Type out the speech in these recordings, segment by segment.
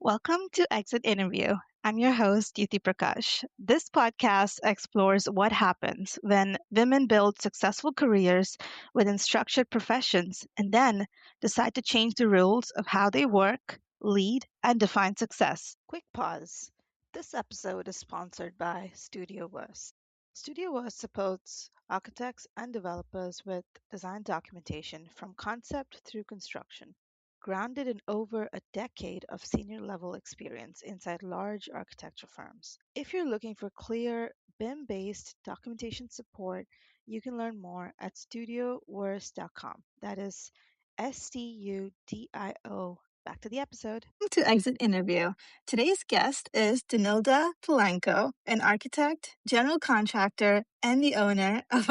Welcome to Exit Interview. I'm your host, Yuti Prakash. This podcast explores what happens when women build successful careers within structured professions and then decide to change the rules of how they work, lead, and define success. Quick pause. This episode is sponsored by Studio Worst. Studio Worst supports architects and developers with design documentation from concept through construction. Grounded in over a decade of senior level experience inside large architecture firms. If you're looking for clear, BIM based documentation support, you can learn more at studiowors.com. That is STUDIO. Back to the episode. To Exit Interview. Today's guest is Danilda Polanco, an architect, general contractor, and the owner of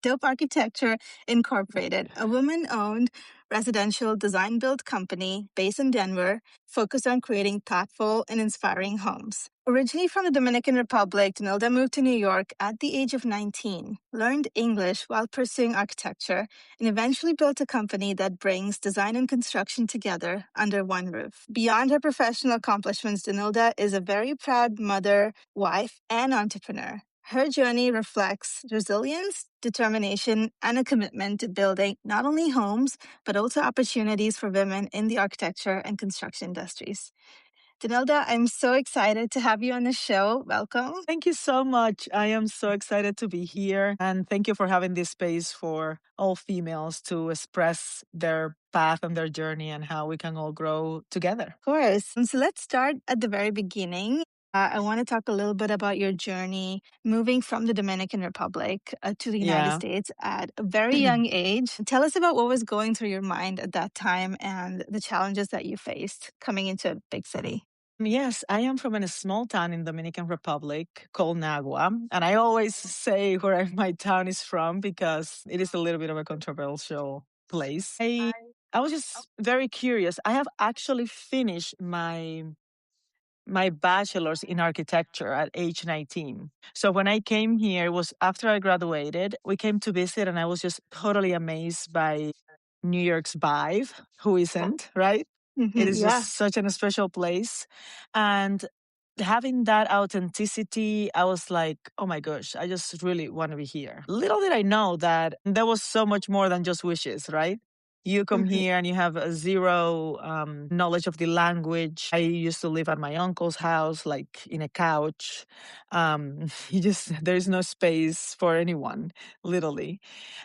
Dope Architecture Incorporated, a woman owned residential design build company based in Denver, focused on creating thoughtful and inspiring homes. Originally from the Dominican Republic, Danilda moved to New York at the age of 19, learned English while pursuing architecture, and eventually built a company that brings design and construction together under one roof. Beyond her professional accomplishments, Danilda is a very proud mother, wife, and entrepreneur. Her journey reflects resilience, determination, and a commitment to building not only homes, but also opportunities for women in the architecture and construction industries. Danilda, I'm so excited to have you on the show. Welcome. Thank you so much. I am so excited to be here. And thank you for having this space for all females to express their path and their journey and how we can all grow together. Of course. So let's start at the very beginning. I want to talk a little bit about your journey moving from the Dominican Republic to the United States at a very young age. Tell us about what was going through your mind at that time and the challenges that you faced coming into a big city. Yes, I am from a small town in Dominican Republic called Nagua. And I always say where my town is from because it is a little bit of a controversial place. I was just very curious. I have actually finished my bachelor's in architecture at age 19. So when I came here, it was after I graduated. We came to visit, and I was just totally amazed by New York's vibe. Who isn't, right? It is just such a special place. And having that authenticity, I was like, oh my gosh, I just really want to be here. Little did I know that there was so much more than just wishes, right? You come here and you have a zero knowledge of the language. I used to live at my uncle's house, like in a couch. There's no space for anyone, literally.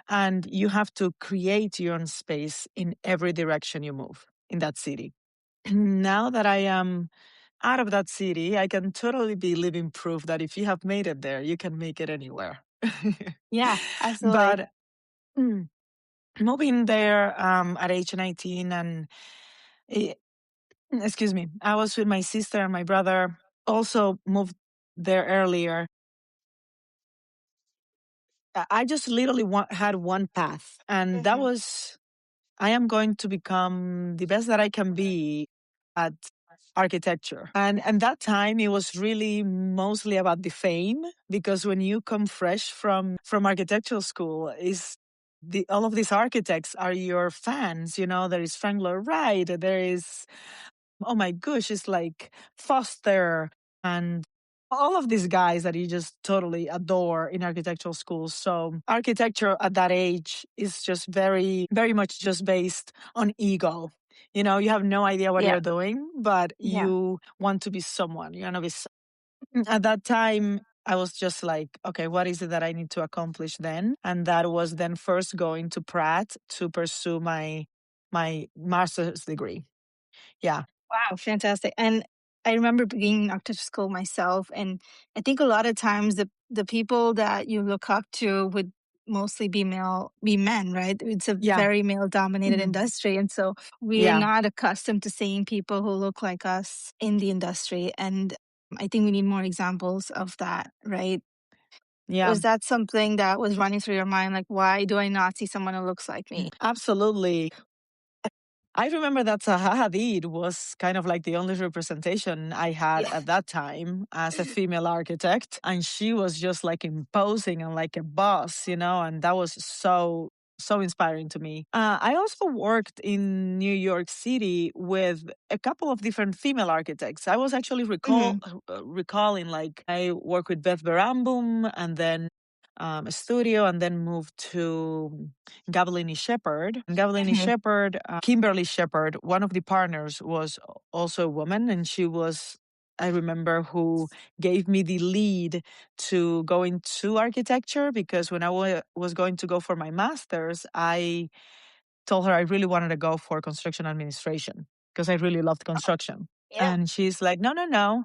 And you have to create your own space in every direction you move in that city. Now that I am out of that city, I can totally be living proof that if you have made it there, you can make it anywhere. Yeah, absolutely. But moving there at age 19 and excuse me, I was with my sister and my brother also moved there earlier. I just literally had one path, and that was I am going to become the best that I can be at architecture. And that time it was really mostly about the fame, because when you come fresh from architectural school, is all of these architects are your fans. There is Frank Lloyd Wright, there is, oh my gosh, it's like Foster and all of these guys that you just totally adore in architectural schools. So architecture at that age is just very, very much just based on ego. You have no idea what you're doing, but you want to be someone. You want to be. At that time, I was just like, okay, what is it that I need to accomplish then? And that was then first going to Pratt to pursue my master's degree. Yeah. Wow, fantastic. And I remember being in architecture school myself, and I think a lot of times the people that you look up to would mostly be men, right? It's a very male dominated industry. And so we are not accustomed to seeing people who look like us in the industry. And I think we need more examples of that, right? Yeah. Was that something that was running through your mind? Like, why do I not see someone who looks like me? Absolutely. I remember that Zaha Hadid was kind of like the only representation I had at that time as a female architect. And she was just like imposing and like a boss, and that was so so inspiring to me. I also worked in New York City with a couple of different female architects. I was actually recalling, like, I worked with Beth Barambum and then a studio, and then moved to Gavellini Shepherd. And Gavellini Shepherd, Kimberly Shepherd, one of the partners, was also a woman, and she was, I remember, who gave me the lead to go into architecture, because when I was going to go for my master's, I told her I really wanted to go for construction administration because I really loved construction. Yeah. And she's like, no, no, no,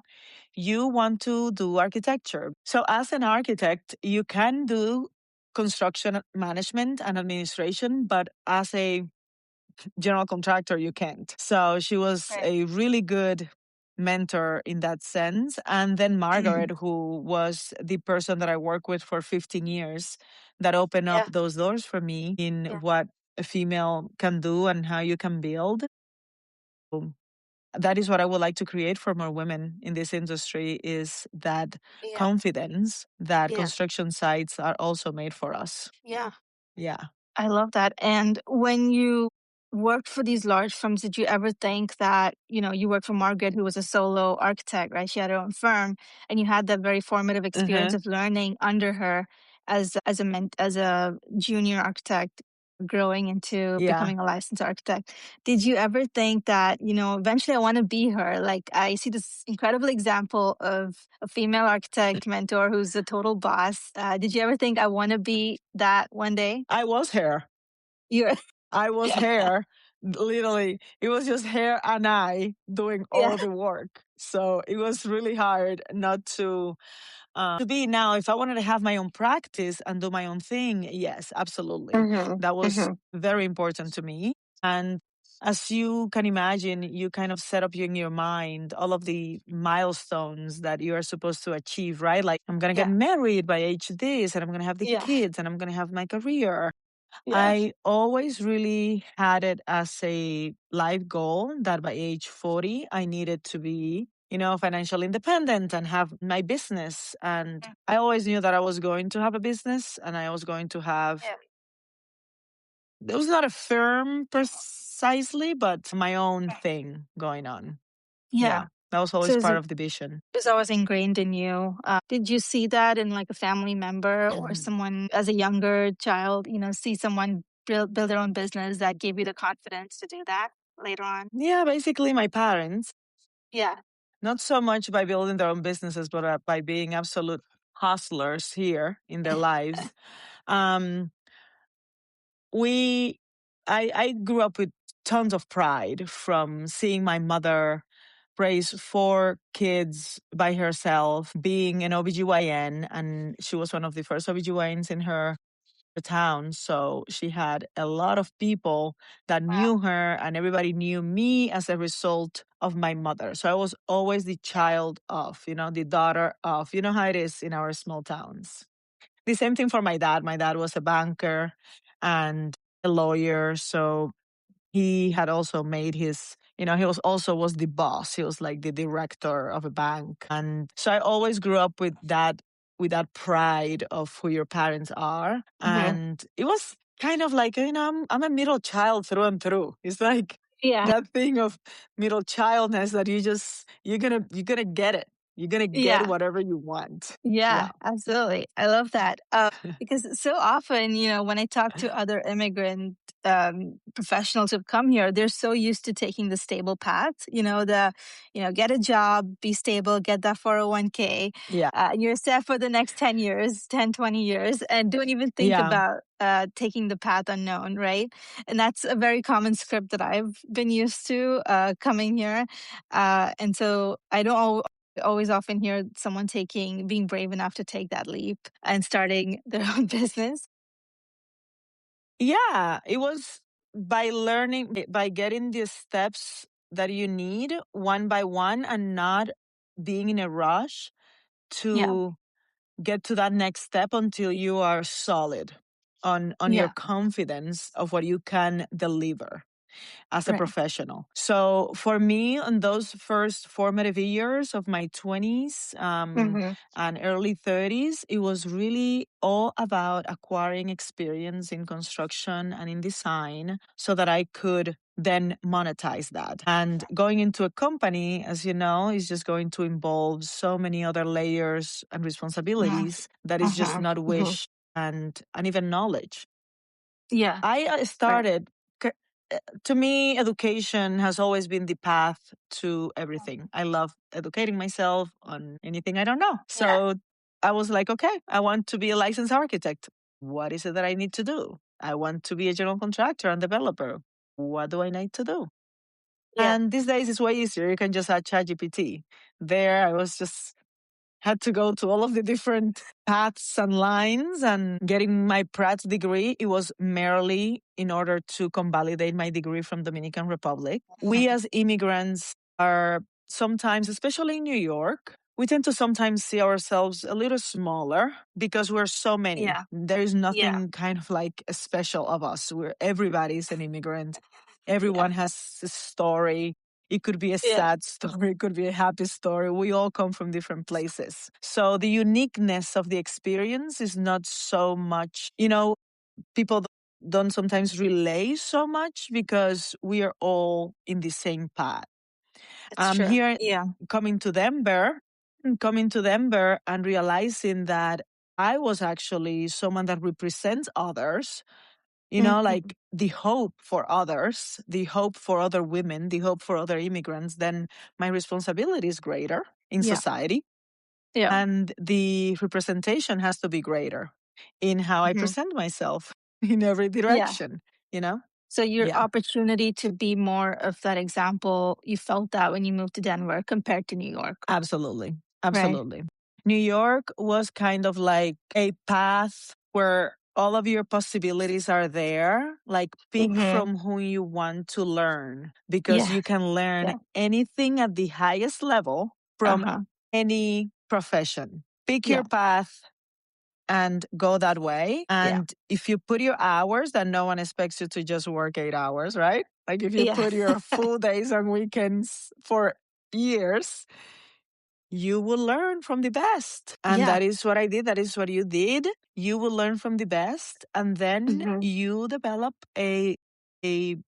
you want to do architecture. So, as an architect, you can do construction management and administration, but as a general contractor, you can't. So she was Right. a really good mentor in that sense. And then Margaret, who was the person that I worked with for 15 years, that opened up Yeah. those doors for me in Yeah. what a female can do and how you can build. So that is what I would like to create for more women in this industry, is that Yeah. confidence that Yeah. construction sites are also made for us. Yeah. Yeah. I love that. And when you worked for these large firms, did you ever think that, you worked for Margaret, who was a solo architect, right? She had her own firm, and you had that very formative experience Hmm. of learning under her as a junior architect, growing into Yeah. becoming a licensed architect. Did you ever think that, eventually I want to be her? Like, I see this incredible example of a female architect mentor who's a total boss. Did you ever think I want to be that one day? I was her. You're I was hair. Literally, it was just hair and I doing Yeah. all the work. So it was really hard not to be. Now, if I wanted to have my own practice and do my own thing, yes, absolutely. Mhm, That was mhm. very important to me. And as you can imagine, you kind of set up in your mind all of the milestones that you are supposed to achieve, right? Like, I'm going to get Yeah, married by age this, and I'm going to have the yeah, kids, and I'm going to have my career. yeah, I always really had it as a life goal that by age 40, I needed to be, financially independent and have my business. And mm, I always knew that I was going to have a business, and I was going to have, yeah, it was not a firm precisely, but my own mm, thing going on. yeah. Yeah. That was So always is part it of the vision. was always ingrained in you. Did you see that in like a family member or someone as a younger child, see someone build their own business that gave you the confidence to do that later on? Yeah, basically my parents, Yeah. not so much by building their own businesses, but by being absolute hustlers here in their lives. Um, we, I grew up with tons of pride from seeing my mother raise four kids by herself, being an OBGYN, and she was one of the first OBGYNs in her town. So she had a lot of people that Wow. knew her, and everybody knew me as a result of my mother. So I was always the child of, the daughter of, how it is in our small towns. The same thing for my dad. My dad was a banker and a lawyer. So he had also made his, he was the boss. He was like the director of a bank. And so I always grew up with that pride of who your parents are. Mhm. And it was kind of like, I'm a middle child through and through. It's like Yeah. that thing of middle childness that you're gonna get it. You're gonna get Yeah. whatever you want. Yeah, Yeah. absolutely. I love that. Because so often, when I talk to other immigrant professionals who've come here, they're so used to taking the stable path, get a job, be stable, get that 401k. Yeah. You're set for the next 10 years, 10, 20 years, and don't even think Yeah. about taking the path unknown, right? And that's a very common script that I've been used to coming here. And so I don't always often hear someone being brave enough to take that leap and starting their own business. Yeah, it was by learning, by getting the steps that you need one by one, and not being in a rush Yeah, to get to that next step until you are solid on your yeah, confidence of what you can deliver. as a professional. So for me, in those first formative years of my 20s and early 30s, it was really all about acquiring experience in construction and in design so that I could then monetize that. And going into a company, as you know, is just going to involve so many other layers and responsibilities that is just not wish and even knowledge. Yeah. I started, to me, education has always been the path to everything. I love educating myself on anything I don't know. So I was like, okay, I want to be a licensed architect. What is it that I need to do? I want to be a general contractor and developer. What do I need to do? And these days it's way easier. You can just add ChatGPT. There, I was just had to go to all of the different paths and lines, and getting my Pratt's degree, it was merely in order to convalidate my degree from Dominican Republic. We as immigrants are sometimes, especially in New York, we tend to sometimes see ourselves a little smaller because we're so many. Yeah. There is nothing kind of like special of us. Everybody's an immigrant. Everyone has a story. It could be a sad story. It could be a happy story. We all come from different places. So the uniqueness of the experience is not so much, people don't sometimes relay so much because we are all in the same path. Here, coming to Denver and realizing that I was actually someone that represents others, like the hope for others, the hope for other women, the hope for other immigrants, then my responsibility is greater in society. And the representation has to be greater in how I present myself in every direction, So your opportunity to be more of that example, you felt that when you moved to Denver compared to New York. Absolutely. Right. Absolutely. New York was kind of like a path where all of your possibilities are there. Like pick from whom you want to learn, because you can learn anything at the highest level from any profession. Pick your path and go that way. And if you put your hours, then no one expects you to just work 8 hours, right? Like if you put your full days and weekends for years, you will learn from the best. And that is what I did. That is what you did. You will learn from the best. And then you develop a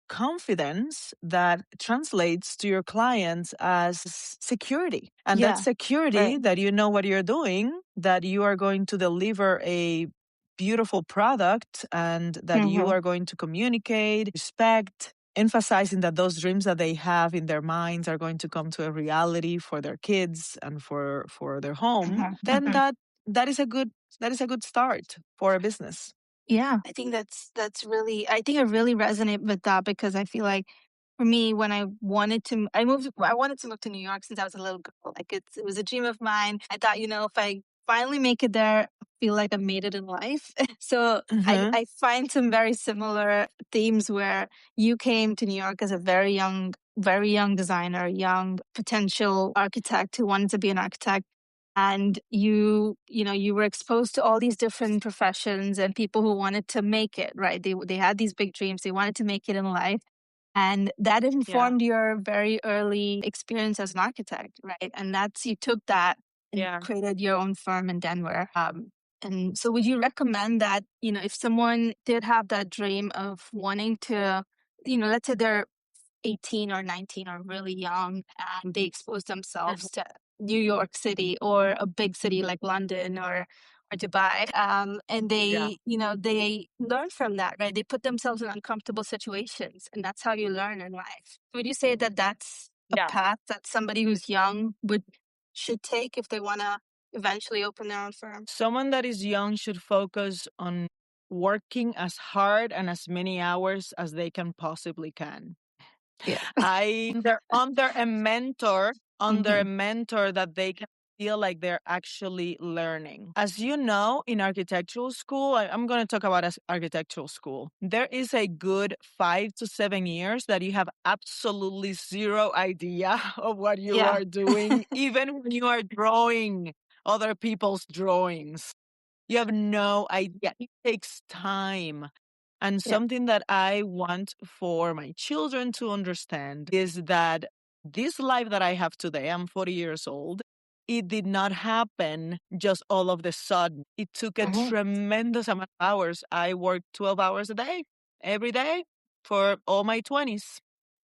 confidence that translates to your clients as security. And that security that you know what you're doing, that you are going to deliver a beautiful product, and that you are going to communicate, respect, emphasizing that those dreams that they have in their minds are going to come to a reality for their kids and for their home, then that is a good start for a business. Yeah, I think that's really, I think I really resonate with that, because I feel like for me, when I wanted to move to New York since I was a little girl. Like it was a dream of mine. I thought, if I finally make it there, I feel like I made it in life. So I find some very similar themes where you came to New York as a very young designer, young potential architect who wanted to be an architect. And you were exposed to all these different professions and people who wanted to make it, right? They had these big dreams. They wanted to make it in life. And that informed your very early experience as an architect, right? And you took that and created your own firm in Denver. And so would you recommend that, if someone did have that dream of wanting to, let's say they're 18 or 19 or really young, and they expose themselves to New York City or a big city like London or Dubai, and they they learn from that, right? They put themselves in uncomfortable situations, and that's how you learn in life. Would you say that that's a path that somebody who's young should take if they want to eventually open their own firm? Someone that is young should focus on working as hard and as many hours as they can possibly can. They're under a mentor that they can feel like they're actually learning. As you know, in architectural school, I'm going to talk about architectural school. There is a good 5 to 7 years that you have absolutely zero idea of what you are doing, even when you are drawing other people's drawings. You have no idea. It takes time. And something that I want for my children to understand is that this life that I have today, I'm 40 years old, it did not happen just all of the sudden. It took a tremendous amount of hours. I worked 12 hours a day, every day for all my 20s.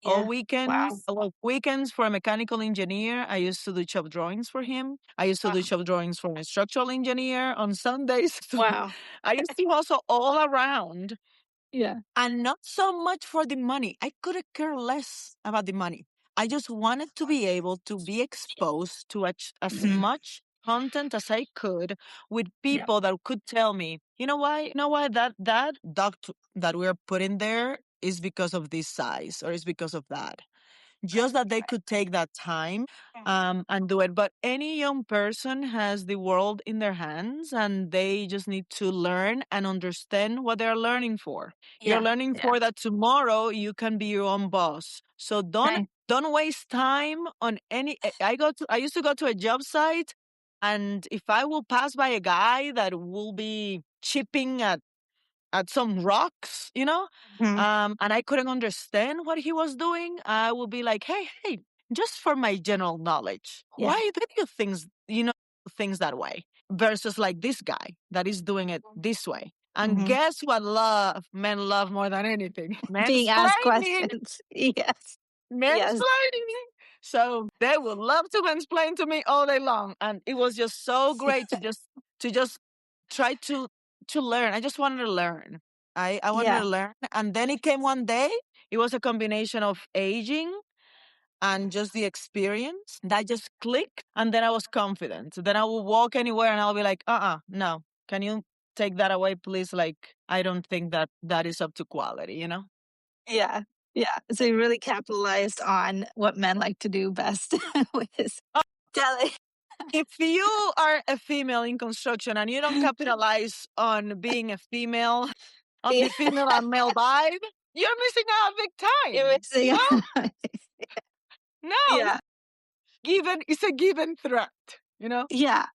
All weekends, well, weekends for a mechanical engineer. I used to do shop drawings for him. I used to do shop drawings for a structural engineer on Sundays. Wow. I used to hustle all around. Yeah. And not so much for the money. I could care less about the money. I just wanted to be able to be exposed to as much content as I could with people that could tell me, you know why? You know why that duct that we're putting there is because of this size or is because of that. Just that they could take that time and do it. But any young person has the world in their hands and they just need to learn and understand what they're learning for. You're learning for that tomorrow you can be your own boss. So don't waste time on any. I used to go to a job site, and if I will pass by a guy that will be chipping at some rocks, and I couldn't understand what he was doing, I would be like, hey, just for my general knowledge, why do you things that way versus like this guy that is doing it this way? And guess what men love more than anything? Being asked Mansplaining. questions. Yes. Mansplaining. So they would love to mansplain to me all day long. And it was just so great to just try to learn. I just wanted to learn. I wanted to learn. And then it came one day. It was a combination of aging and just the experience that just clicked. And then I was confident. Then I would walk anywhere and I'll be like, no. Can you take that away, please? Like, I don't think that is up to quality. Yeah. Yeah. So you really capitalized on what men like to do best, which is telling. If you are a female in construction and you don't capitalize on being a female, on the female and male vibe, you're missing out big You're time. missing No, out. no, Yeah. it's a given threat, Yeah,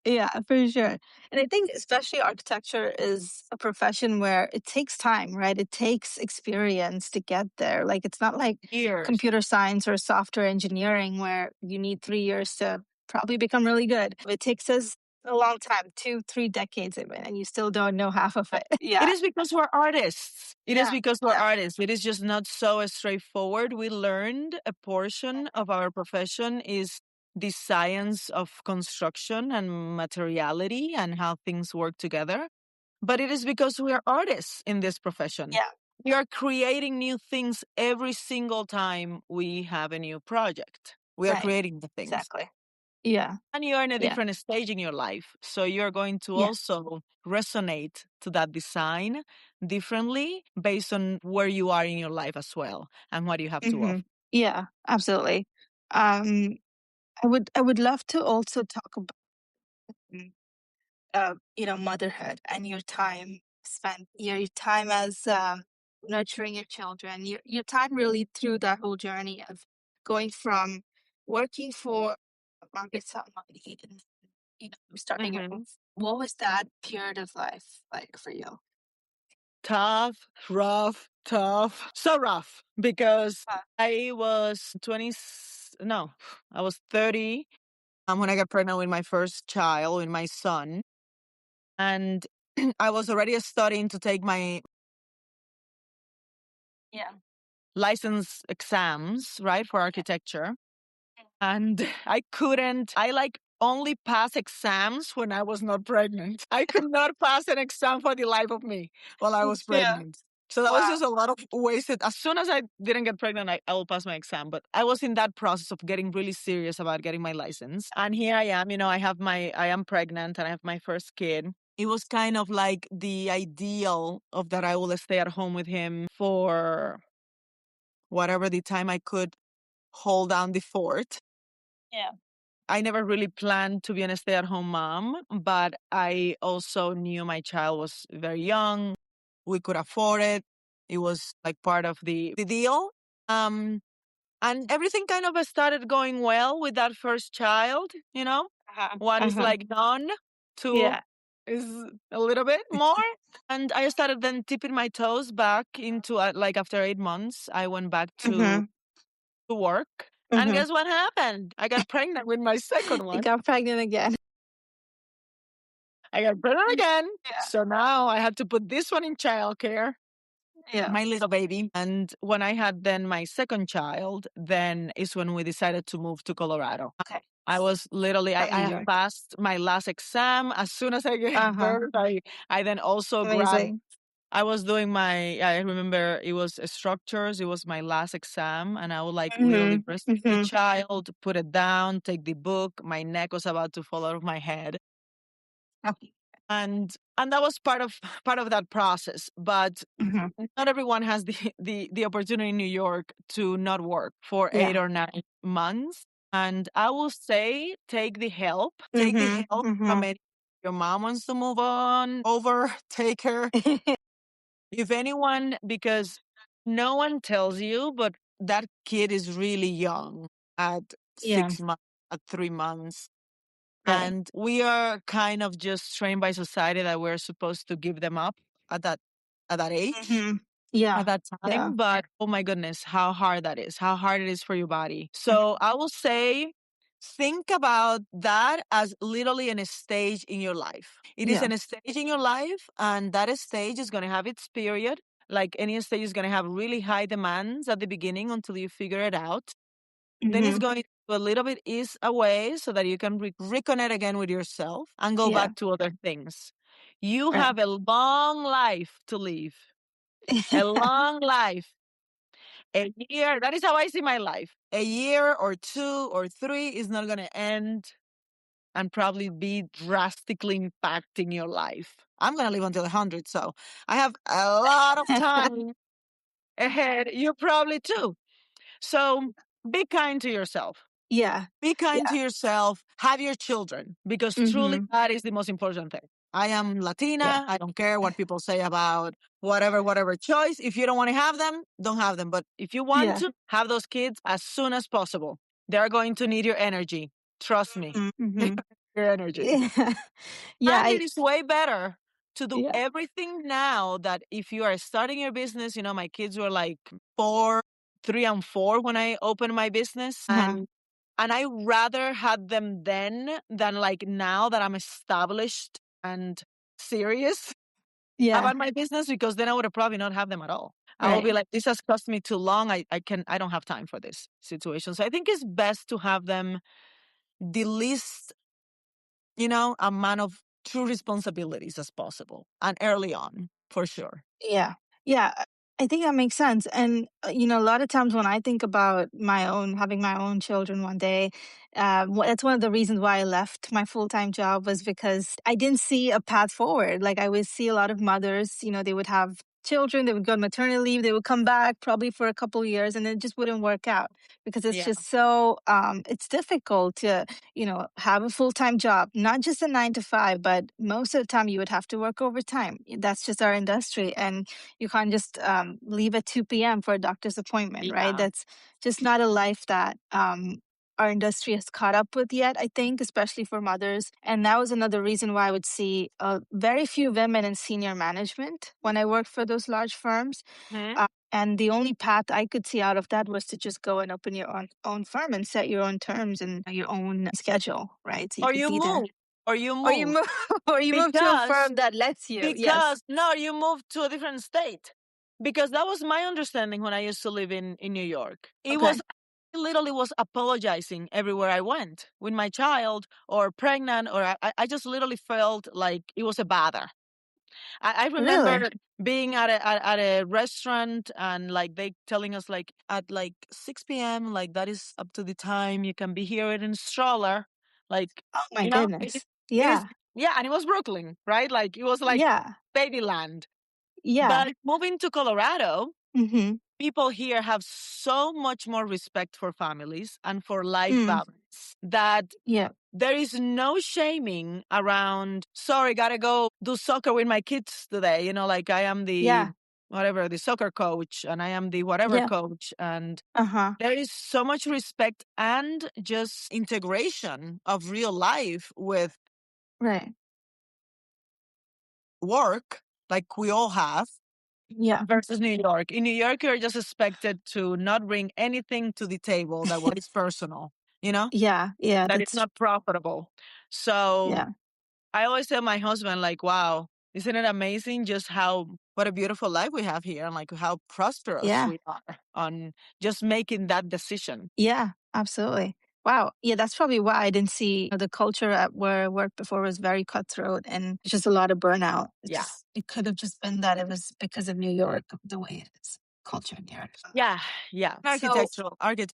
for sure. And I think especially architecture is a profession where it takes time, right? It takes experience to get there. Like it's not like Years. computer science or software engineering where you need 3 years to probably become really good. It takes us a long time, 2, 3 decades even, and you still don't know half of it. It Yeah. is because we're artists. It is Yeah. because we're artists. It is just not so straightforward. We learned a portion of our profession is the science of construction and materiality and how things work together. But it is because we are artists in this profession. Yeah. We are creating new things every single time we have a new project. We are Right. creating the things. Exactly. Yeah. And you're in a Yeah. different stage in your life. So you're going to Yeah. also resonate to that design differently based on where you are in your life as well and what you have to offer. Yeah, absolutely. I would love to also talk about mm, motherhood and your time spent, your time as nurturing your children, your time really through that whole journey of going from working for market money and starting your own. What was that period of life like for you? Tough, rough, tough. So rough because Uh, I was 20, no, I was 30 when I got pregnant with my first child, with my son. And I was already studying to take my yeah. license exams, right, for architecture. And I like only pass exams when I was not pregnant. I could not pass an exam for the life of me while I was Yeah. pregnant. So that was just a lot of wasted. As soon as I didn't get pregnant, I will pass my exam. But I was in that process of getting really serious about getting my license. And here I am, I am pregnant and I have my first kid. It was kind of like the ideal of that I will stay at home with him for whatever the time I could hold down the fort. Yeah. I never really planned to be a stay-at-home mom, but I also knew my child was very young. We could afford it. It was like part of the deal. And everything kind of started going well with that first child, One is like done, two Yeah. is a little bit more. And I started then tipping my toes back into like after 8 months, I went back to work. And guess what happened? I got pregnant with my second You one. got pregnant again. I got pregnant again. Yeah. So now I had to put this one in childcare, Yeah. my little baby. And when I had then my second child, then is when we decided to move to Colorado. Okay. I was literally, From New I York. passed my last exam. As soon as I gave birth, I then also grabbed, Amazing. I was doing I remember it was structures. It was my last exam. And I would like literally breastfeed the child, put it down, take the book. My neck was about to fall out of my head. Okay. And that was part of that process. But not everyone has the opportunity in New York to not work for Yeah. 8 or 9 months. And I will say, take the help. Take the help from it. Your mom wants to move on over, take her. If anyone, because no one tells you, but that kid is really young at Yeah. 6 months, at 3 months. Right. And we are kind of just trained by society that we're supposed to give them up at that age, Yeah. at that time. Yeah. But oh my goodness, how hard that is, how hard it is for your body. So I will say, think about that as literally a stage in your life. It is Yeah. a stage in your life, and that stage is going to have its period. Like any stage is going to have really high demands at the beginning until you figure it out. Then it's going to a little bit ease away so that you can reconnect again with yourself and go Yeah. back to other things. You Right. have a long life to live, a long life. A year, that is how I see my life. A year or 2 or 3 is not going to end and probably be drastically impacting your life. I'm going to live until 100, so I have a lot of time ahead. You probably too. So be kind to yourself. Yeah. Be kind to yourself. Have your children, because truly that is the most important thing. I am Latina. Yeah. I don't care what people say about whatever choice. If you don't want to have them, don't have them. But if you want Yeah. to, have those kids as soon as possible. They're going to need your energy. Trust me. Your energy. Yeah. Yeah. And it is way better to do Yeah. everything now that if you are starting your business, my kids were like 3 and 4 when I opened my business. And I rather had them then than like now that I'm established and serious Yeah. about my business, because then I would have probably not have them at all. I will be like, this has cost me too long. I don't have time for this situation. So I think it's best to have them the least, amount of true responsibilities as possible, and early on, for sure. Yeah. Yeah. I think that makes sense. And, a lot of times when I think about having my own children one day, that's one of the reasons why I left my full time job, was because I didn't see a path forward. Like, I would see a lot of mothers, they would have children, they would go on maternity leave, they would come back probably for a couple of years, and it just wouldn't work out because it's Yeah. just so, it's difficult to, have a full time job, not just a 9 to 5, but most of the time you would have to work overtime. That's just our industry. And you can't just leave at 2 p.m. for a doctor's appointment, right? Yeah. That's just not a life that our industry has caught up with yet, I think, especially for mothers. And that was another reason why I would see very few women in senior management when I worked for those large firms. And the only path I could see out of that was to just go and open your own firm and set your own terms and your own schedule, right? So you Or could you be there. move. Or you Or you move. move, or you move to a firm that lets you. Yes. Because no, you moved to a different state. Because that was my understanding when I used to live in New York. It Okay. was, I literally was apologizing everywhere I went with my child or pregnant, or I just literally felt like it was a bother. I remember Really? being at a restaurant, and like they telling us like at like 6 p.m. like that is up to the time you can be here in a stroller. Like, Oh my you know, it goodness. is, Yeah. yeah, and it was Brooklyn, right? Like it was like Yeah. babyland. Yeah. But moving to Colorado, Mm-hmm. people here have so much more respect for families and for life balance that Yeah. there is no shaming around, sorry, gotta go do soccer with my kids today. Like I am the Yeah. whatever, the soccer coach, and I am the whatever Yeah. coach. And Uh-huh. there is so much respect and just integration of real life with Right. work, like we all have, Yeah. versus New York. In New York, you're just expected to not bring anything to the table that is personal, Yeah. Yeah. that is not profitable. So Yeah. I always tell my husband, like, wow, isn't it amazing just what a beautiful life we have here and like how prosperous Yeah. we are on just making that decision. Yeah. Absolutely. Wow. Yeah, that's probably why I didn't see the culture at where I worked before was very cutthroat and just a lot of burnout. Yeah. It could have just been that it was because of New York, the way it is, culture in New York. Yeah. Yeah. So, Architecture.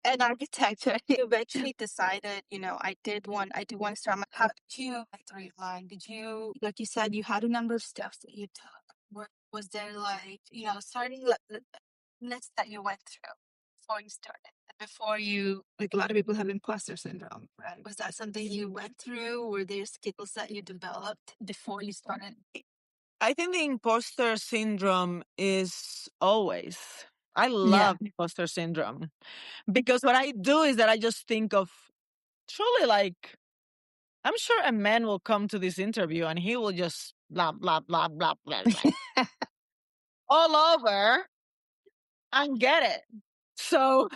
and architecture, you eventually decided, I do want to start my, how did you, like, the line, did you, like you said, you had a number of steps that you took. Was there like, starting the list that you went through before you started? Before you, like a lot of people have imposter syndrome, right? Was that something you went through? Were there skills that you developed before you started? I think the imposter syndrome is always, I Yeah. love imposter syndrome because what I do is that I just think of truly like, I'm sure a man will come to this interview and he will just blah, blah, blah, blah, blah, blah, all over and get it. So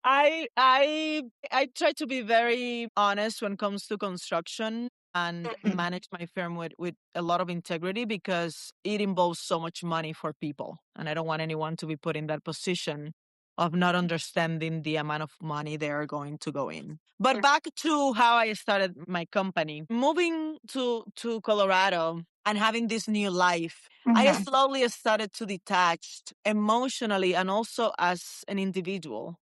I try to be very honest when it comes to construction and manage my firm with a lot of integrity because it involves so much money for people. And I don't want anyone to be put in that position of not understanding the amount of money they are going to go in. But back to how I started my company. Moving to Colorado and having this new life, I slowly started to detach emotionally and also as an individual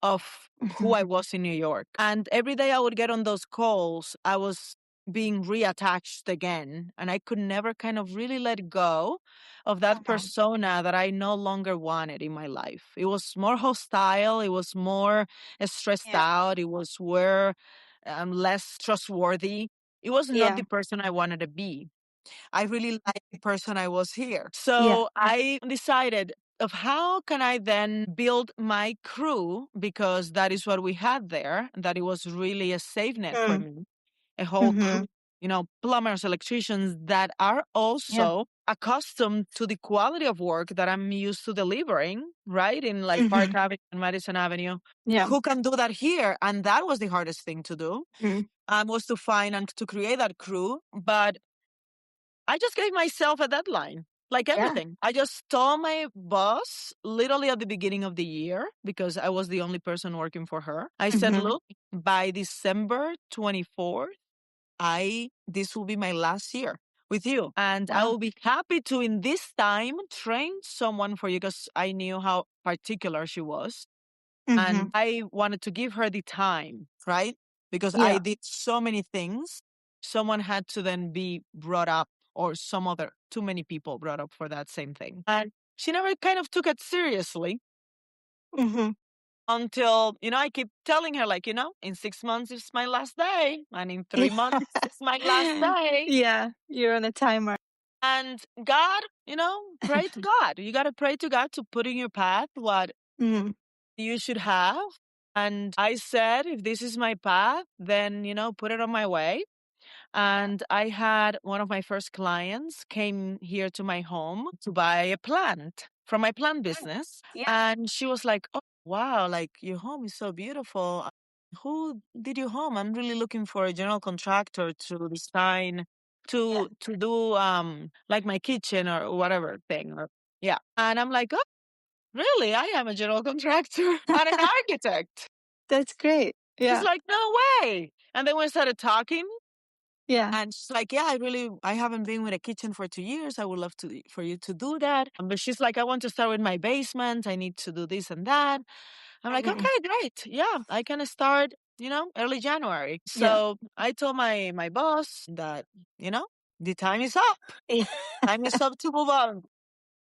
of who I was in New York. And every day I would get on those calls, I was being reattached again. And I could never kind of really let go of that persona that I no longer wanted in my life. It was more hostile, it was more stressed out, it was less trustworthy. It was not the person I wanted to be. I really like the person I was here. So I decided of how can I then build my crew, because that is what we had there, that it was really a safe net for me. A whole crew, plumbers, electricians that are also accustomed to the quality of work that I'm used to delivering, right? In like Park Avenue and Madison Avenue. Yeah. Who can do that here? And that was the hardest thing to do, was to find and to create that crew. But I just gave myself a deadline, like everything. I just told my boss literally at the beginning of the year, because I was the only person working for her. I said, look, by December 24th, this will be my last year with you. And I will be happy to, in this time, train someone for you, because I knew how particular she was. And I wanted to give her the time, right? Because I did so many things. Someone had to then be brought up, or too many people brought up for that same thing. And she never kind of took it seriously until, I keep telling her, like, in 6 months, it's my last day. And in 3 months, it's my last day. Yeah, you're on a timer. And God, pray to God. You got to pray to God to put in your path what you should have. And I said, if this is my path, then, put it on my way. And I had one of my first clients came here to my home to buy a plant from my plant business. And she was like, oh, wow, like your home is so beautiful. Who did your home? I'm really looking for a general contractor to design, to do like my kitchen or whatever thing. And I'm like, oh, really? I am a general contractor and an architect. That's great. She's Yeah. like, no way. And then we started talking. Yeah. And she's like, yeah, I haven't been with a kitchen for 2 years. I would love for you to do that. But she's like, I want to start with my basement. I need to do this and that. I'm like, okay, great. Yeah, I can start, early January. So I told my boss that, the time is up. Yeah. Time is up to move on.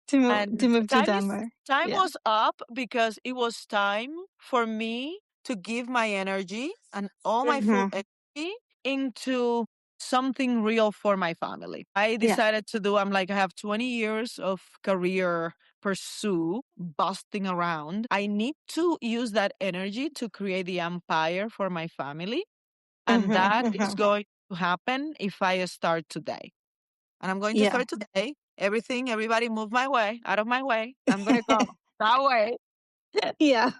To move to Time Denmark. was up because it was time for me to give my energy and all my full energy into something real for my family. I decided to do, I'm like, I have 20 years of career pursue, busting around. I need to use that energy to create the empire for my family. And that is going to happen if I start today. And I'm going to start today. Everybody move my way, out of my way. I'm going to go that way. Yeah.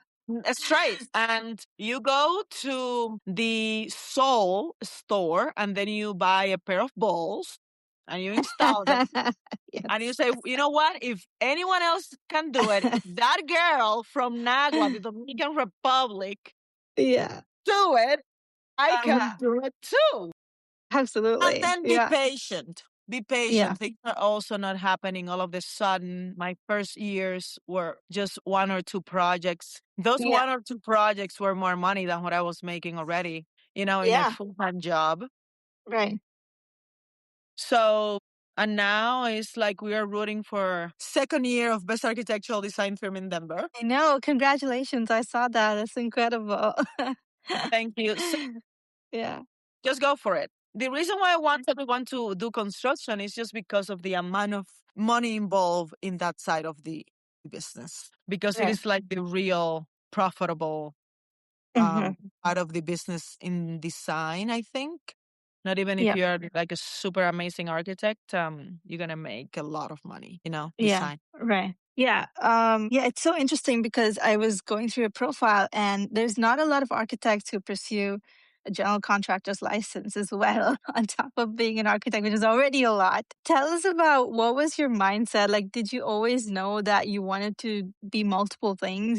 Straight. And you go to the Soul store and then you buy a pair of balls and you install them. And you say, you know what? If anyone else can do it, if that girl from Nagua, the Dominican Republic, do it, I can do it too. Absolutely. And then be patient. Be patient. Things are also not happening all of a sudden. My first years were just one or two projects. Those one or two projects were more money than what I was making already, in a full-time job. Right. So, and now it's like we are rooting for second year of best architectural design firm in Denver. I know. Congratulations. I saw that. That's incredible. Thank you. So just go for it. The reason why I want everyone to do construction is just because of the amount of money involved in that side of the business, because it is like the real profitable part of the business in design, I think. Not even if you're like a super amazing architect, you're going to make a lot of money, design. Right. Yeah. It's so interesting because I was going through your profile and there's not a lot of architects who pursue a general contractor's license as well, on top of being an architect, which is already a lot. Tell us about what was your mindset? Like, did you always know that you wanted to be multiple things,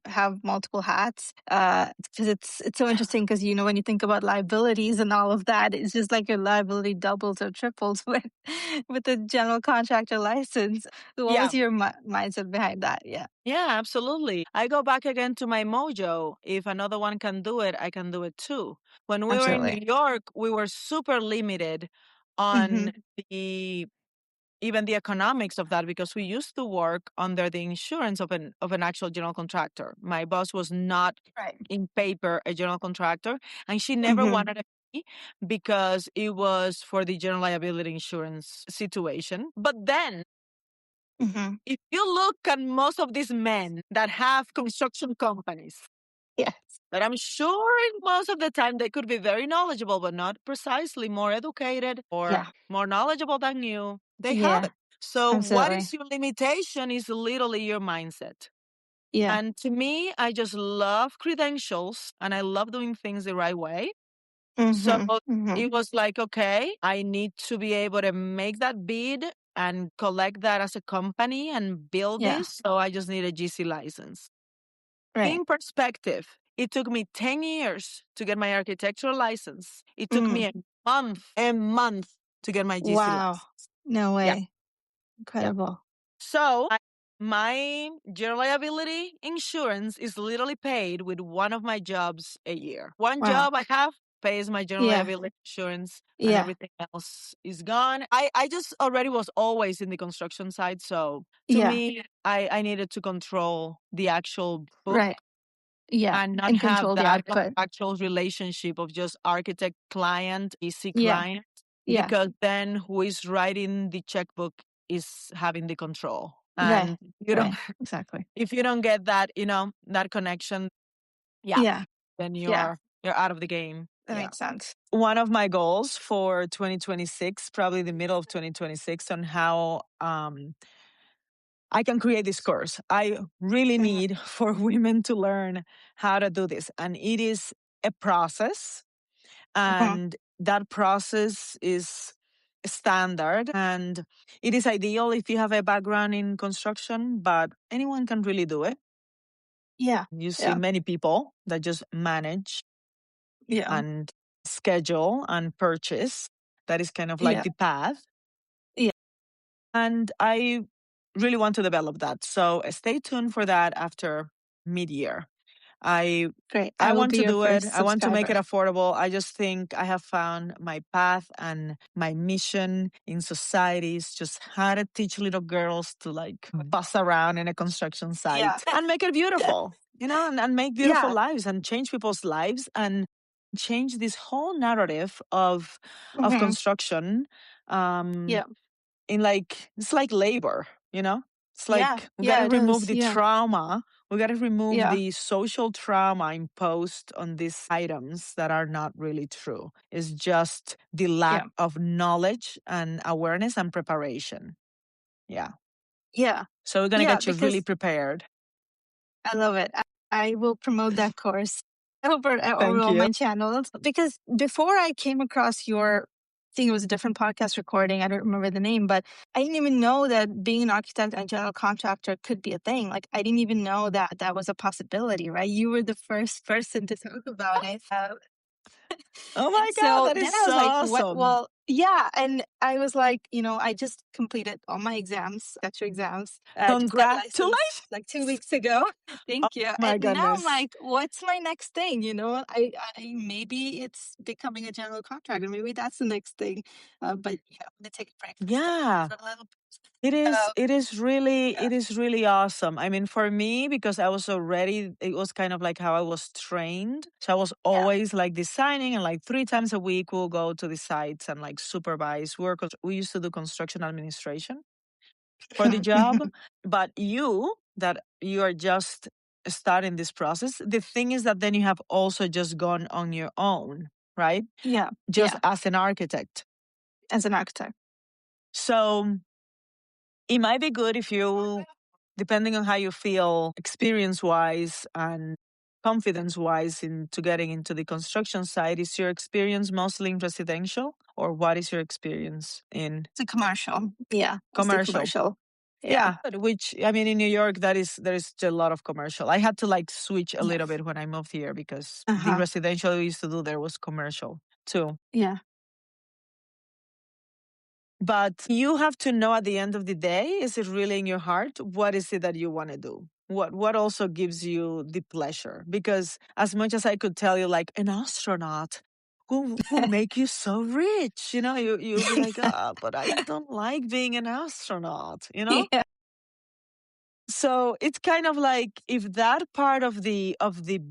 have multiple hats? Because it's so interesting because, when you think about liabilities and all of that, it's just like your liability doubles or triples with a general contractor license. What was your mindset behind that? Yeah. Yeah, absolutely. I go back again to my mojo. If another one can do it, I can do it too. When we were in New York, we were super limited on even the economics of that because we used to work under the insurance of an actual general contractor. My boss was not in paper a general contractor, and she never wanted a fee because it was for the general liability insurance situation. But then if you look at most of these men that have construction companies, that I'm sure most of the time they could be very knowledgeable, but not precisely more educated or more knowledgeable than you. They have it. So what is your limitation is literally your mindset. And to me, I just love credentials and I love doing things the right way. So it was like, okay, I need to be able to make that bid and collect that as a company and build this. So I just need a GC license. In perspective, it took me 10 years to get my architectural license. It took me a month to get my GC license. No way. Incredible. So my general liability insurance is literally paid with one of my jobs a year. One job I have pays my general liability insurance and everything else is gone. I just already was always in the construction side. So to me, I needed to control the actual book and not have that actual relationship of just architect client, EC client, because then who is writing the checkbook is having the control. And you don't exactly. if you don't get that, that connection, then you're out of the game. That makes sense. One of my goals for 2026, probably the middle of 2026, on how I can create this course. I really need for women to learn how to do this. And it is a process. And that process is standard. And it is ideal if you have a background in construction, but anyone can really do it. You see many people that just manage and schedule and purchase. That is kind of like the path. And I really want to develop that. So stay tuned for that after mid-year. I want to do it. I want to make it affordable. I just think I have found my path and my mission in society is just how to teach little girls to like bust around in a construction site and make it beautiful, and make beautiful lives and change people's lives and change this whole narrative of construction. In like, it's like labor, it's like we gotta remove the trauma We got to remove Yeah. the social trauma imposed on these items that are not really true. It's just the lack Yeah. of knowledge and awareness and preparation. Yeah. Yeah. So we're going to Yeah. get you really Because prepared. I love it. I will promote that course over Thank all you. my channels, because before I came across your, I think it was a different podcast recording. I don't remember the name, but I didn't even know that being an architect and general contractor could be a thing. Like, I didn't even know that that was a possibility, right? You were the first person to talk about it. Oh And my God, so that is then I was so like, what? awesome. Well, yeah. And I was like, I just completed all my exams, architecture exams. Just got licensed Congratulations. like 2 weeks ago. Oh Thank you. my And now I'm goodness. like, what's my next thing? I maybe it's becoming a general contractor. Maybe that's the next thing. But yeah, I'm gonna take a break Yeah. for a little bit. It is Uh, it is really yeah, it is really awesome. I mean, for me, because I was already, it was kind of like how I was trained. So I was yeah, always like designing, and like 3 times a week we'll go to the sites and like supervise work. We used to do construction administration for the job. But that you are just starting this process. The thing is that then you have also just gone on your own, right? yeah, Just yeah. as an architect. As an architect, So it might be good if you, depending on how you feel experience wise and confidence wise into getting into the construction side, is your experience mostly in residential, or what is your experience in it's a commercial. Yeah, mostly commercial? commercial. Yeah. Yeah, which I mean, in New York, there is a lot of commercial. I had to like switch a little Yes. bit when I moved here because Uh the huh. residential we used to do there was commercial too. Yeah. But you have to know at the end of the day, is it really in your heart? What is it that you want to do? What also gives you the pleasure? Because as much as I could tell you, like an astronaut will make you so rich, you'll be like, but I don't like being an astronaut. Yeah. So it's kind of like, if that part of the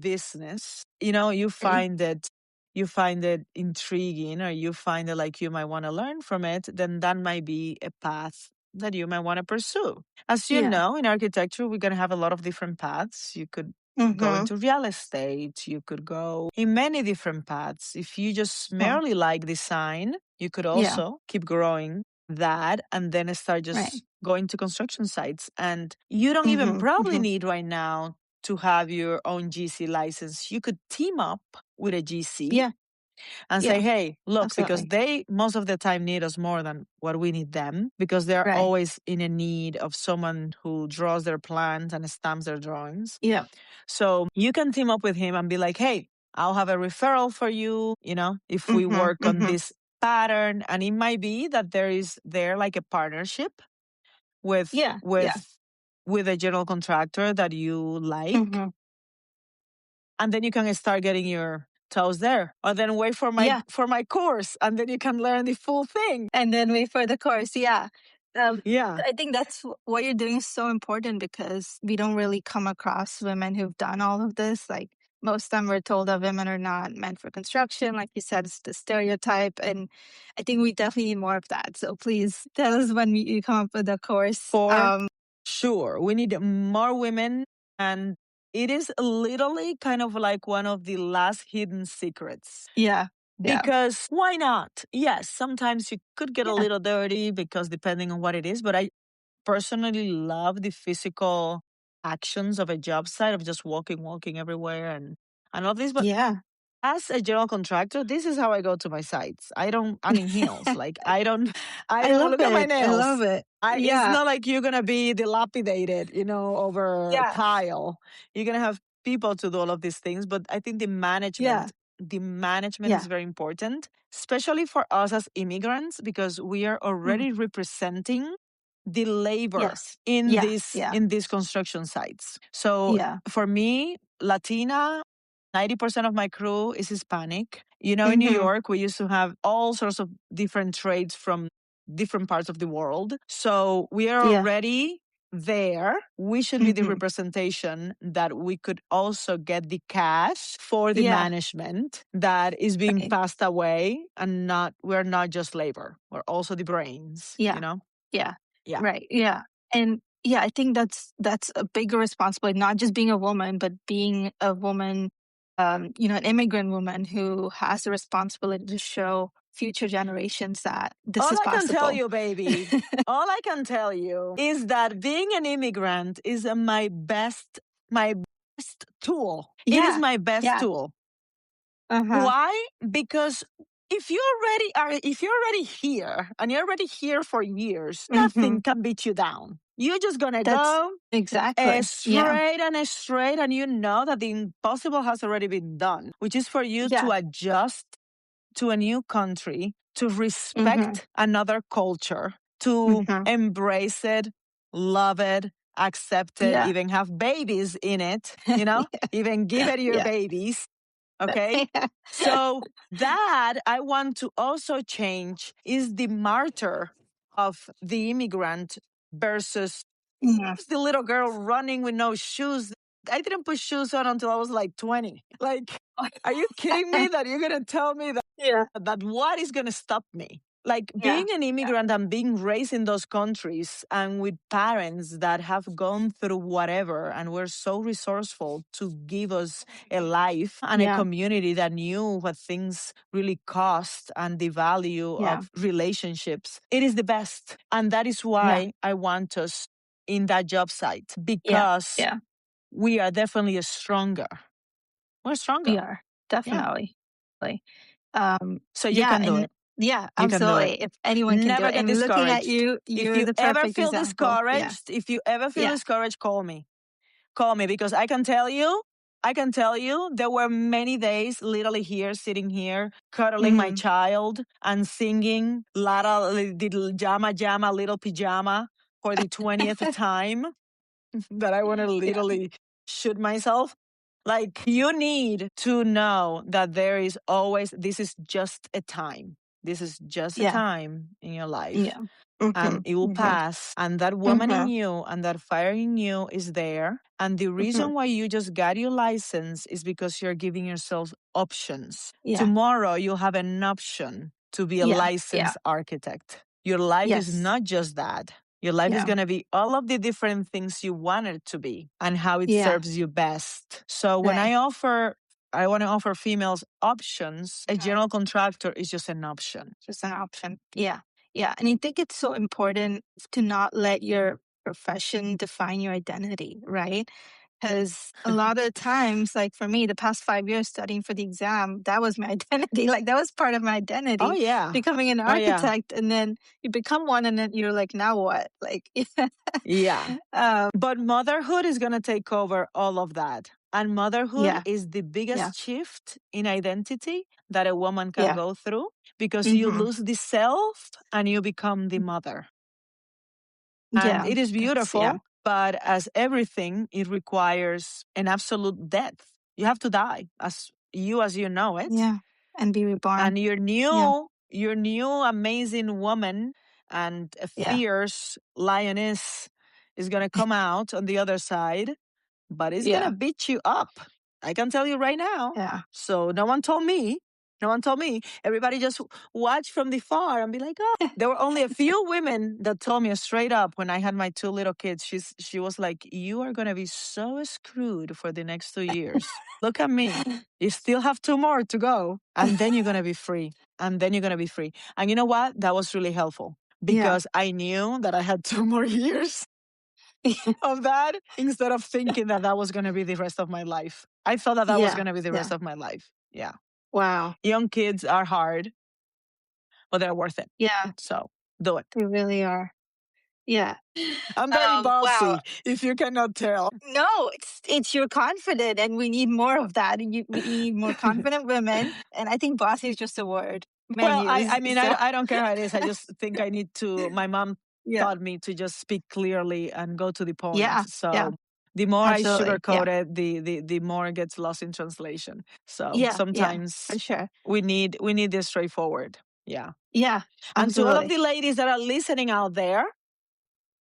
business, you find it intriguing, or you find it like you might want to learn from it, then that might be a path that you might want to pursue. As you Yeah. know, in architecture, we're going to have a lot of different paths. You could go Mhm. into real estate, you could go in many different paths. If you just Oh, merely like design, you could yeah. also keep growing that and then start Right. just going to construction sites. And you don't even Mhm. probably Mhm. need right now to have your own GC license. You could team up with a GC Yeah. and say, Yeah. hey, look, because Absolutely. they most of the time need us more than what we need them, because they're Right. always in a need of someone who draws their plans and stamps their drawings. Yeah. So you can team up with him and be like, hey, I'll have a referral for you, if we Mhm. work on Mhm. this pattern. And it might be that there like a partnership with Yeah. Yeah. with with a general contractor that you like, Mhm. and then you can start getting your toes there, or then wait for my Yeah. for my course, and then you can learn the full thing. And then wait for the course. Yeah. Yeah. I think that's what you're doing is so important, because we don't really come across women who've done all of this. Like, most of them we're told that women are not meant for construction. Like you said, it's the stereotype. And I think we definitely need more of that. So please tell us when you come up with a course. For sure, we need more women, and it is literally kind of like one of the last hidden secrets. Yeah. Yeah. Because why not? Yes, sometimes you could get a Yeah. little dirty, because depending on what it is, but I personally love the physical actions of a job site, of just walking everywhere, and all this. But Yeah. as a general contractor, this is how I go to my sites. I'm in heels. Like, I I don't love look at my it. I love nails. it. It's Yeah. not like you're gonna be dilapidated, over Yeah. tile. You're gonna have people to do all of these things. But I think Yeah. the management is Yeah. very important, especially for us as immigrants, because we are Mhm. already representing the labor Yes. in Yeah. these Yeah. in these construction sites. So Yeah. for me, Latina, 90% of my crew is Hispanic. In New Mhm. York, we used to have all sorts of different trades from different parts of the world. So we are Yeah. already there. We should be the Mhm. representation that we could also get the cash for the Yeah. management that is being Right. passed away, and we're not just labor. We're also the brains, Yeah. Yeah. Yeah. Right. Yeah. And Yeah, I think that's a bigger responsibility, not just being a woman, but being a woman, an immigrant woman who has the responsibility to show future generations that All this is I can tell possible. you, baby, all I can tell you is that being an immigrant is my best tool. It is Yeah, my best yeah, tool. uh-huh, Why? Because if you're already here and you're already here for years, mhm. nothing can beat you down. You're just gonna That's go exactly, yeah, straight, and you know that the impossible has already been done, which is for you to yeah, adjust to a new country, to mhm, respect another culture, to mhm, embrace it, love it, accept it, yeah, even have babies in it, even give it your yeah, babies. Okay. yeah, So that I want to also change is the martyr of the immigrant versus yeah, the little girl running with no shoes. I didn't put shoes on until I was like 20. Like, are you kidding me that you're going to tell me yeah, that what is going to stop me? Like yeah, being an immigrant and being raised in those countries and with parents that have gone through whatever and were so resourceful to give us a life and a yeah, community that knew what things really cost and the value yeah, of relationships. It is the best. And that is yeah, why I want us in that job site yeah, because yeah. we are definitely stronger. We're We stronger. are, Yeah. definitely. Like, So you yeah, can do and it. yeah, You can do it. absolutely. If anyone can do Never it. get And looking at discouraged. you, If you're you the ever perfect feel example. Yeah. discouraged, if you ever feel Yeah. discouraged, call me. Call me because I can tell you, there were many days literally here, sitting here, cuddling my Mhm. child and singing Little Jama Jama Little Pajama for the 20th time that I want to Yeah. literally shoot myself. Like, you need to know that this is just a time. This is just a Yeah. time in your life Yeah. and Mhm. it will Mhm. pass. And that woman in Mhm. you and that fire in you is there. And the Mhm. reason why you just got your license is because you're giving yourself options. Yeah. Tomorrow, you'll have an option to be a Yeah. Yeah. licensed architect. Your life is Yes. not just that. Your life is Yeah. going to be all of the different things you want it to be and how it Yeah. serves you best. So when Right. I want to offer females options. A Mhm. general contractor is just an option. Just an option. Yeah. Yeah. And I think it's so important to not let your profession define your identity, right? Because a lot of times, like for me, the past 5 years studying for the exam, that was my identity. Like that was part of my Oh, identity, yeah. becoming an Oh, yeah. architect. And then you become one, and then you're like, now what? Like, Yeah. But motherhood is going to take over all of that. And motherhood yeah, is the yeah, biggest shift in identity that a woman can yeah. go through because you Hmm. lose the self and you become the mother. And Yeah, it is yeah, beautiful, but as everything, it requires an absolute death. You have to die as you know it. yeah. And be reborn. And Yeah, your new amazing woman and a yeah, fierce lioness is going to come out on the other side, but it's going to yeah, beat you up. I can tell you right now. yeah. So no one told me. No one told me. Everybody just watched from the far and be like, oh, there were only a few women that told me straight up when I had my two little kids. She was like, you are going to be so screwed for the next 2 years. Look at me. You still have two more to go. And then you're going to be free. And then you're going to be free. And you know what? That was really helpful Yeah, because I knew that I had 2 more years of that instead of thinking that that was going to be the rest of my life. I thought that that was yeah, going to be the rest yeah. of my life. Yeah. Wow. Young kids are hard, but they're worth it. Yeah, So do it. they really are. Yeah. I'm very Wow. bossy, if you cannot tell. No, it's you're confident, and we need more of that. We need more confident women, and I think bossy is just a word men Well, use. I mean, So I don't care how it is. I just think I need to. My mom yeah, taught me to just speak clearly and go to the point. yeah, yeah, So the more I absolutely, yeah, sugarcoat it, the more it gets lost in translation. So yeah, yeah, for sometimes sure, we need this straightforward. Yeah. yeah, And to all of absolutely. the ladies that are listening out there,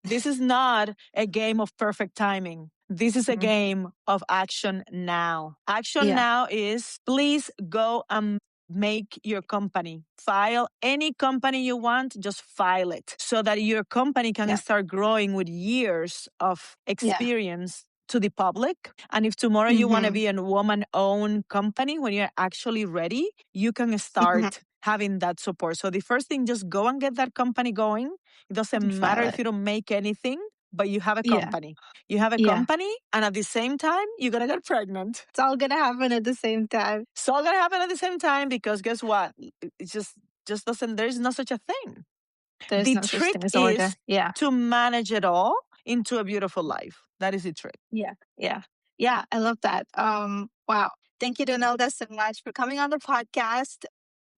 this is not a game of perfect timing. This is a Mhm. game of action now. Action Yeah, now is please go and make your company. File any company you want, just file it so that your company can start growing with years of experience to the public. And if tomorrow you want to be a woman-owned company, when you're actually ready, you can start having that support. So the first thing, just go and get that company going. It doesn't matter if you don't make anything, but you have a company. You have a company, and at the same time, you're going to get pregnant. It's all going to happen at the same time. It's all going to happen at the same time because guess what? It just doesn't, there's no such a thing. There's no trick such thing as order. is to manage it all into a beautiful life. That is the trick. Yeah, I love that. Wow. Thank you, Danilda, so much for coming on the podcast.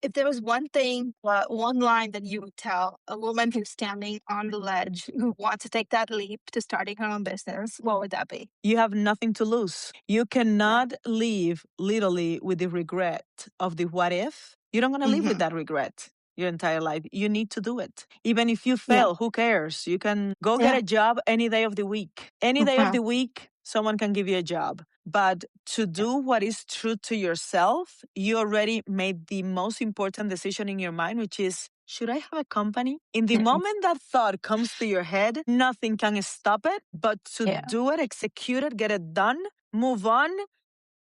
If there was one thing, one line that you would tell a woman who's standing on the ledge, who wants to take that leap to starting her own business, what would that be? You have nothing to lose. You cannot live literally with the regret of the what if. You don't want to live with that regret your entire life. You need to do it. Even if you fail, who cares? You can go get a job any day of the week. Any day of the week, someone can give you a job. But to do what is true to yourself, you already made the most important decision in your mind, which is, should I have a company? In the moment that thought comes to your head, nothing can stop it, but to do it, execute it, get it done, move on,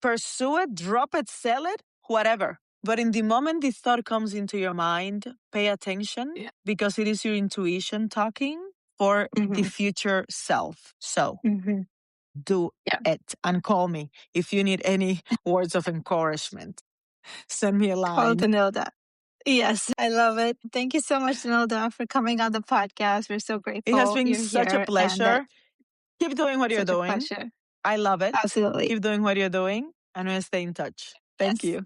pursue it, drop it, sell it, whatever. But in the moment this thought comes into your mind, pay attention because it is your intuition talking for the future self. So do it and call me if you need any words of encouragement. Send me a line. Call Danilda. Yes, I love it. Thank you so much, Danilda, for coming on the podcast. We're so grateful. It has been such a pleasure. Keep doing what you're doing. Pleasure. I love it. Absolutely. Keep doing what you're doing and we'll stay in touch. Thank you.